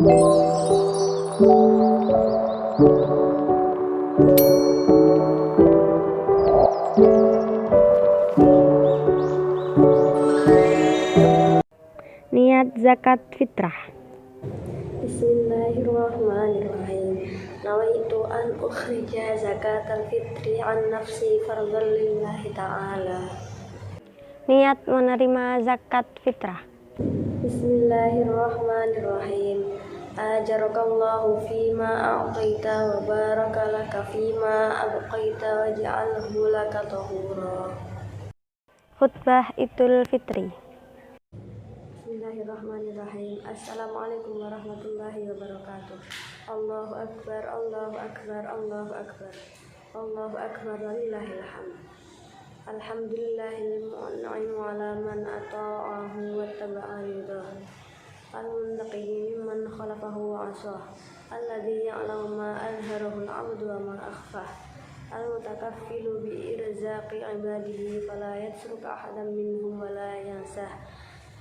Niat zakat fitrah. Bismillahirrahmanirrahim. Nawaitu an ukhrija zakatal fitri an nafsi fardhan lillahi ta'ala. Niat menerima zakat fitrah. Bismillahirrahmanirrahim. Ajarakallahu fima a'taita wa barakalaka fima abqaita wa ja'alhu laka tahura. Khutbah Idul Fitri. Bismillahirrahmanirrahim. Assalamualaikum warahmatullahi wabarakatuh. Allahu akbar, Allahu akbar, Allahu akbar. Allahu akbar walillahil hamd. Alhamdulillahil mun'im ala man ata'ahu wa taba'a ridah. Al-muntaqi mimman khalaqahu wa asah. Alladhi ya'lamu ma azharahu al-'abdu wa ma akhfah. Al-mutakaffilu bi irzaqi ibadihi fala yatsruku ahadan minhum wa la yansah.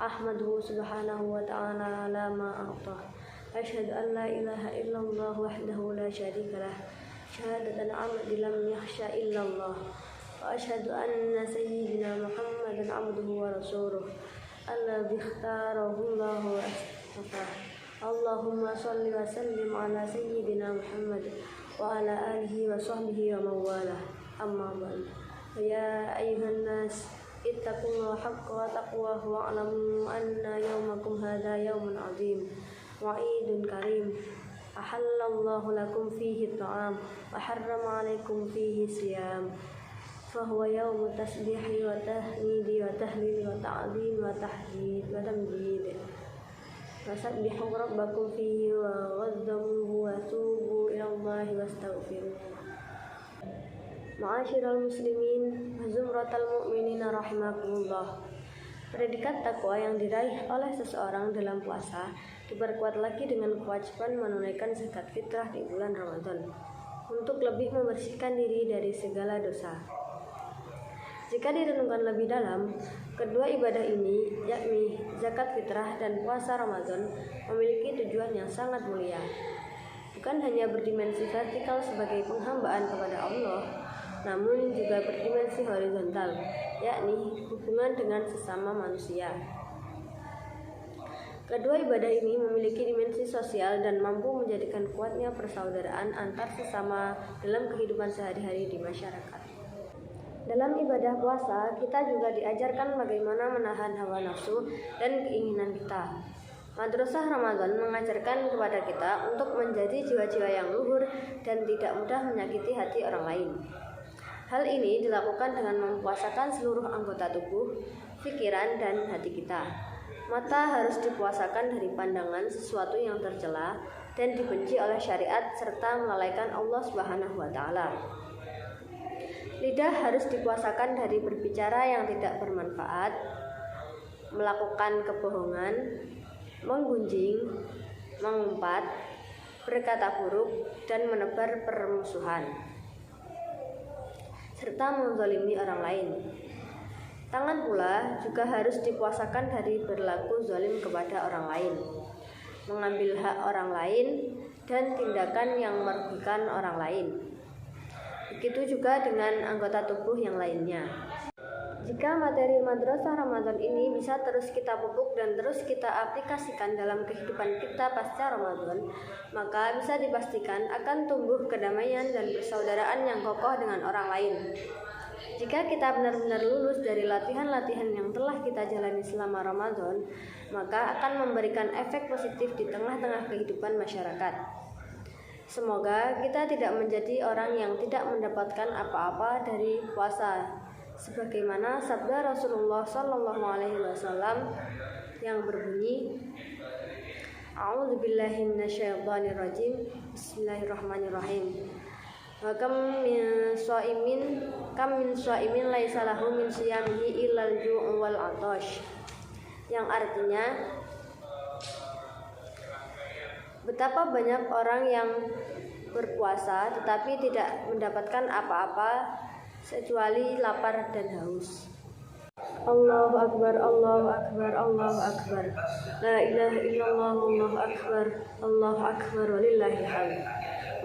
Ahmaduhu subhanahu wa ta'ala ala ma a'tah. Asyhadu an la ilaha illallah wahdahu la syarika lah. Syahadatan 'abdin lam yakhsha illallah. Wa asyhadu anna sayyidina Muhammadan 'abduhu wa rasuluh. Alladzi ikhtarahu Allah wa astafah. Allahumma shalli wa sallim ala sayyidina Muhammad wa ala alihi wa sahbihi wa mawalah. Amma ba'd. Ya ayyuhan nas ittaqullaha haqqa taqwah wa'lamu anna yawmakum hadha yawmun 'azim wa 'idun karim. Ahallallahu lakum fihi ta'am wa harrama 'alaikum fihi siyam. Fahuwa yawmu tasbihi wa tahmidi wa tahlili wa ta'zim wa tahdid wa tamjid. Fasabbihu rabbakum fihi wa ghadzamuhu wa tubu ilallahi wastaghfiruh. Ma'asyiral muslimin wa zumratal mu'minina rahimakumullah. Predikat takwa yang diraih oleh seseorang dalam puasa diperkuat lagi dengan kewajiban menunaikan zakat fitrah di bulan Ramadan untuk lebih membersihkan diri dari segala dosa. Jika direnungkan lebih dalam, kedua ibadah ini, yakni zakat fitrah dan puasa Ramadan, memiliki tujuan yang sangat mulia. Bukan hanya berdimensi vertikal sebagai penghambaan kepada Allah, namun juga berdimensi horizontal, yakni hubungan dengan sesama manusia. Kedua ibadah ini memiliki dimensi sosial dan mampu menjadikan kuatnya persaudaraan antar sesama dalam kehidupan sehari-hari di masyarakat. Dalam ibadah puasa, kita juga diajarkan bagaimana menahan hawa nafsu dan keinginan kita. Madrasah Ramadan mengajarkan kepada kita untuk menjadi jiwa-jiwa yang luhur dan tidak mudah menyakiti hati orang lain. Hal ini dilakukan dengan mempuasakan seluruh anggota tubuh, pikiran, dan hati kita. Mata harus dipuasakan dari pandangan sesuatu yang tercela dan dibenci oleh syariat serta melalaikan Allah Subhanahu wa Ta'ala. Lidah harus dipuasakan dari berbicara yang tidak bermanfaat, melakukan kebohongan, menggunjing, mengumpat, berkata buruk, dan menebar permusuhan, serta menzalimi orang lain. Tangan pula juga harus dipuasakan dari berlaku zalim kepada orang lain, mengambil hak orang lain, dan tindakan yang merugikan orang lain. Begitu juga dengan anggota tubuh yang lainnya. Jika materi madrasah Ramadan ini bisa terus kita pupuk dan terus kita aplikasikan dalam kehidupan kita pasca Ramadan, maka bisa dipastikan akan tumbuh kedamaian dan persaudaraan yang kokoh dengan orang lain. Jika kita benar-benar lulus dari latihan-latihan yang telah kita jalani selama Ramadan, maka akan memberikan efek positif di tengah-tengah kehidupan masyarakat. Semoga kita tidak menjadi orang yang tidak mendapatkan apa-apa dari puasa, sebagaimana sabda Rasulullah SAW yang berbunyi, A'udzubillahi minasyaitonirrajim. Bismillahirrahmanirrahim. Wa kam min shaimin laisa lahu min siyamihi illal ju' wal 'atash. Yang artinya, betapa banyak orang yang berpuasa tetapi tidak mendapatkan apa-apa kecuali lapar dan haus. Allahu Akbar, Allahu Akbar, Allahu Akbar. La ilaha illallah, Allahu Akbar, Allahu Akbar, walillahil hamd.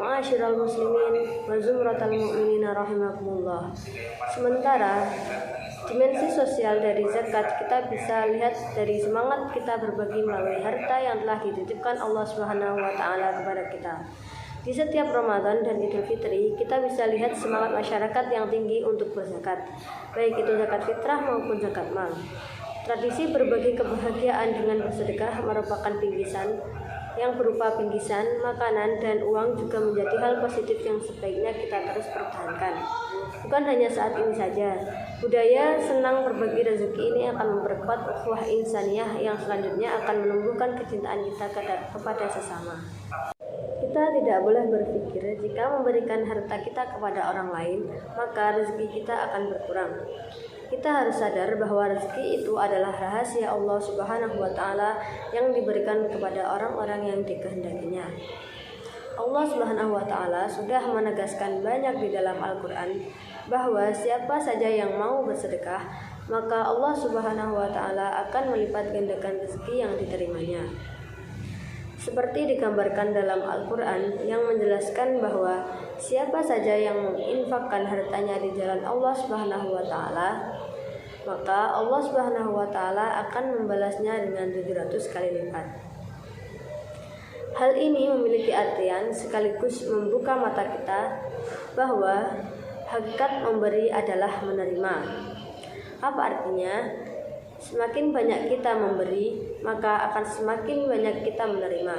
Ma'asyiral muslimin wa zumratal mu'minina rahimakumullah. Sementara dimensi sosial dari zakat kita bisa lihat dari semangat kita berbagi melalui harta yang telah dititipkan Allah Subhanahu wa taala kepada kita. Di setiap Ramadan dan Idul Fitri, kita bisa lihat semangat masyarakat yang tinggi untuk berzakat, baik itu zakat fitrah maupun zakat mal. Tradisi berbagi kebahagiaan dengan bersedekah merupakan bingkisan yang berupa bingkisan, makanan, dan uang juga menjadi hal positif yang sebaiknya kita terus pertahankan. Bukan hanya saat ini saja, budaya senang berbagi rezeki ini akan memperkuat ukhuwah insaniyah yang selanjutnya akan menumbuhkan kecintaan kita kepada sesama. Kita tidak boleh berpikir jika memberikan harta kita kepada orang lain, maka rezeki kita akan berkurang. Kita harus sadar bahwa rezeki itu adalah rahasia Allah Subhanahu wa taala yang diberikan kepada orang-orang yang dikehendakinya. Allah Subhanahu wa taala sudah menegaskan banyak di dalam Al-Qur'an bahwa siapa saja yang mau bersedekah, maka Allah Subhanahu wa taala akan melipat gandakan rezeki yang diterimanya. Seperti digambarkan dalam Al-Quran yang menjelaskan bahwa siapa saja yang menginfakkan hartanya di jalan Allah Subhanahu wa taala, maka Allah Subhanahu wa taala akan membalasnya dengan 700 kali lipat. Hal ini memiliki artian sekaligus membuka mata kita bahwa hakikat memberi adalah menerima. Apa artinya? Semakin banyak kita memberi, maka akan semakin banyak kita menerima.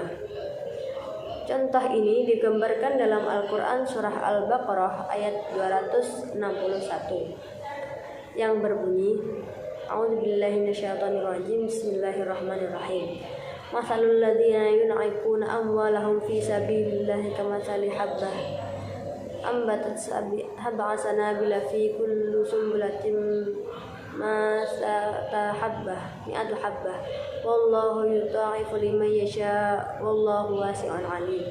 Contoh ini digambarkan dalam Al-Quran surah Al-Baqarah ayat 261 yang berbunyi, A'udzubillahi minasyaitonirrajim, Bismillahirrahmanirrahim. Masalul ladzina yun'ifuna amwalahum fi sabilillahi kamatsali habbah ambatat sab'a sanabila fi kulli sumbulatin habbah mi'atu habbah wallahu yudha'ifu liman yasha wallahu wasi'un alim.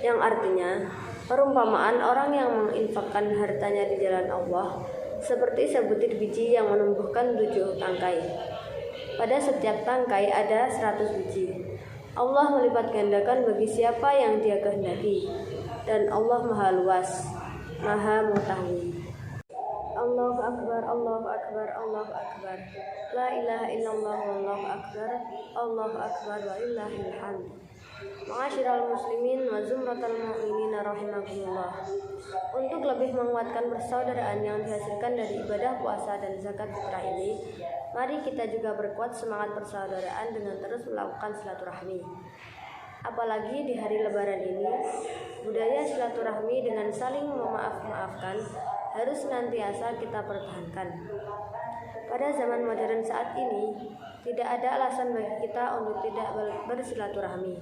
Yang artinya, perumpamaan orang yang menginfakkan hartanya di jalan Allah seperti sebutir biji yang menumbuhkan 7 tangkai. Pada setiap tangkai ada 100 biji. Allah melipat gandakan bagi siapa yang Dia kehendaki, dan Allah Maha Luas, Maha Mengetahui. Allahu Akbar, Allahu Akbar, Allahu Akbar. La ilaha illallah, Allahu Akbar, Allahu Akbar, walillahil hamd. Ma'asyiral muslimin wa zumratal mu'minina rahimakumullah. Untuk lebih menguatkan persaudaraan yang dihasilkan dari ibadah puasa dan zakat fitrah ini, mari kita juga berkuat semangat persaudaraan dengan terus melakukan silaturahmi. Apalagi di hari Lebaran ini, budaya silaturahmi dengan saling memaaf-maafkan harus senantiasa kita pertahankan. Pada zaman modern saat ini, tidak ada alasan bagi kita untuk tidak bersilaturahmi.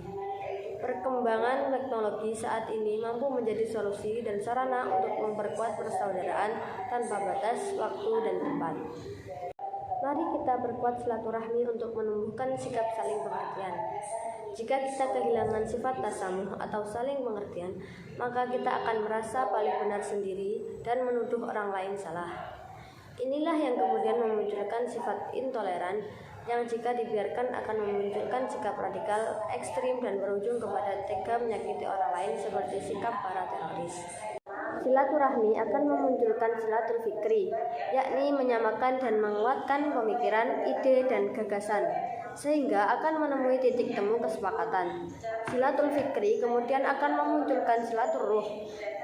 Perkembangan teknologi saat ini mampu menjadi solusi dan sarana untuk memperkuat persaudaraan tanpa batas waktu dan tempat. Mari kita berkuat silaturahmi untuk menumbuhkan sikap saling pengertian. Jika kita kehilangan sifat tasamuh atau saling pengertian, maka kita akan merasa paling benar sendiri dan menuduh orang lain salah. Inilah yang kemudian memunculkan sifat intoleran yang jika dibiarkan akan memunculkan sikap radikal, ekstrim, dan berujung kepada tega menyakiti orang lain seperti sikap para teroris. Silaturahmi akan memunculkan silatul fikri, yakni menyamakan dan menguatkan pemikiran, ide, dan gagasan, sehingga akan menemui titik temu kesepakatan. Silatul fikri kemudian akan memunculkan silatul ruh,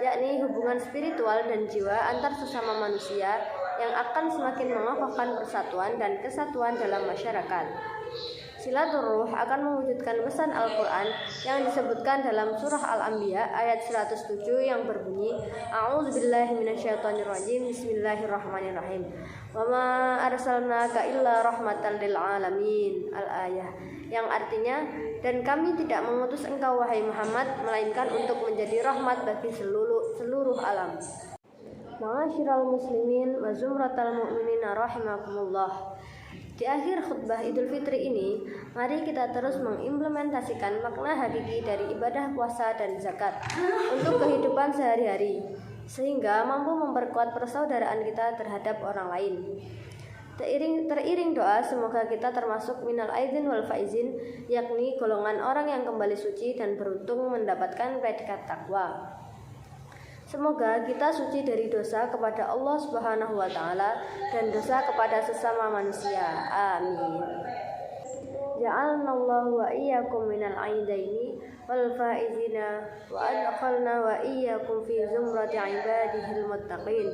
yakni hubungan spiritual dan jiwa antar sesama manusia yang akan semakin mengokohkan persatuan dan kesatuan dalam masyarakat. Silatul ruh akan mewujudkan pesan Al-Quran yang disebutkan dalam surah Al-Anbiya ayat 107 yang berbunyi, A'udzubillahi minasyaitonirrajim, Bismillahirrahmanirrahim. Wa ma arsalnaka illa rahmatan lil alamin. Al-ayah, yang artinya, dan kami tidak mengutus engkau wahai Muhammad melainkan untuk menjadi rahmat bagi seluruh alam. Ma'asyiral muslimin wa zumratal mu'minina rahimakumullah. Di akhir khutbah Idul Fitri ini, mari kita terus mengimplementasikan makna hakiki dari ibadah puasa dan zakat untuk kehidupan sehari-hari, sehingga mampu memperkuat persaudaraan kita terhadap orang lain. Teriring doa semoga kita termasuk minal aidin wal faizin, yakni golongan orang yang kembali suci dan beruntung mendapatkan predikat takwa. Semoga kita suci dari dosa kepada Allah Subhanahu wa taala dan dosa kepada sesama manusia. Amin. Ja'alnallahu wa iyyakum minal aidaini wal faizina wa adkhalna wa iyyakum fi zumrati ibadihil muttaqin.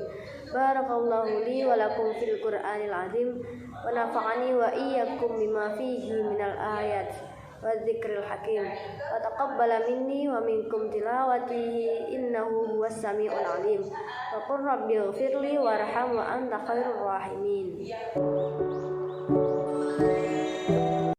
Barakallahu li wa lakum fil Qur'anil azim wa nafa'ani wa iyyakum bima fihi minal ayat wa dzikril hakim wa taqabbala minni wa minkum tilawatihi innahu huwas samiul alim wa qur rabbighfirli warham wa anta khairur rahimin.